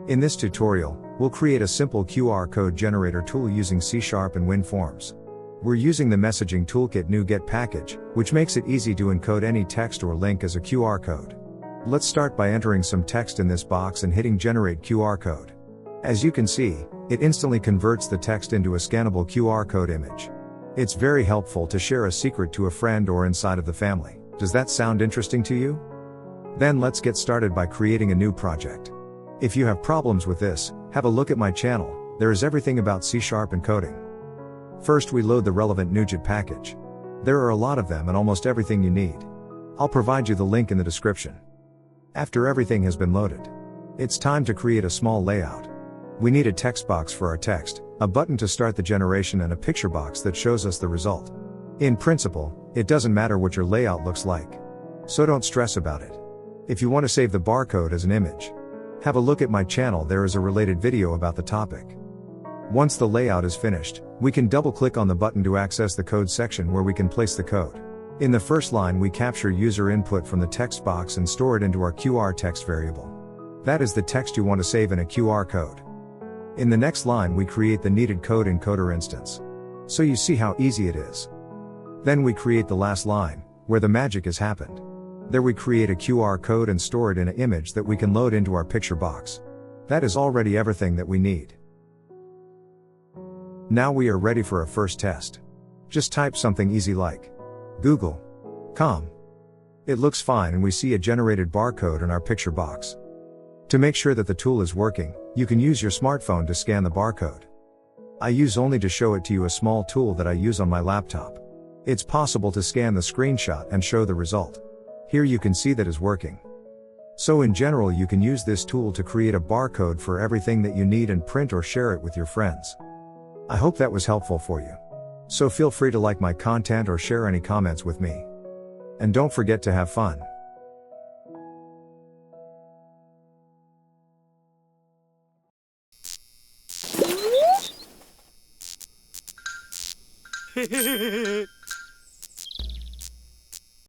In this tutorial, we'll create a simple QR code generator tool using C and WinForms. We're using the MessagingToolkit NuGet package, which makes it easy to encode any text or link as a QR code. Let's start by entering some text in this box and hitting Generate QR Code. As you can see, it instantly converts the text into a scannable QR code image. It's very helpful to share a secret to a friend or inside of the family. Does that sound interesting to you? Then let's get started by creating a new project. If you have problems with this, have a look at my channel. There is everything about C# encoding. First, we load the relevant NuGet package. There are a lot of them and almost everything you need. I'll provide you the link in the description. After everything has been loaded, it's time to create a small layout. We need a text box for our text, a button to start the generation, and a picture box that shows us the result. In principle, it doesn't matter what your layout looks like. So don't stress about it. If you want to save the barcode as an image, have a look at my channel. There is a related video about the topic. Once the layout is finished, we can double-click on the button to access the code section where we can place the code. In the first line, we capture user input from the text box and store it into our QR text variable. That is the text you want to save in a QR code. In the next line, we create the needed code encoder instance. So you see how easy it is. Then we create the last line, where the magic has happened. There we create a QR code and store it in an image that we can load into our picture box. That is already everything that we need. Now we are ready for a first test. Just type something easy like Google.com. It looks fine and we see a generated barcode in our picture box. To make sure that the tool is working, you can use your smartphone to scan the barcode. I use only to show it to you a small tool that I use on my laptop. It's possible to scan the screenshot and show the result. Here you can see that is working. So in general, you can use this tool to create a barcode for everything that you need and print or share it with your friends. I hope that was helpful for you. So feel free to like my content or share any comments with me. And don't forget to have fun. Hehehehe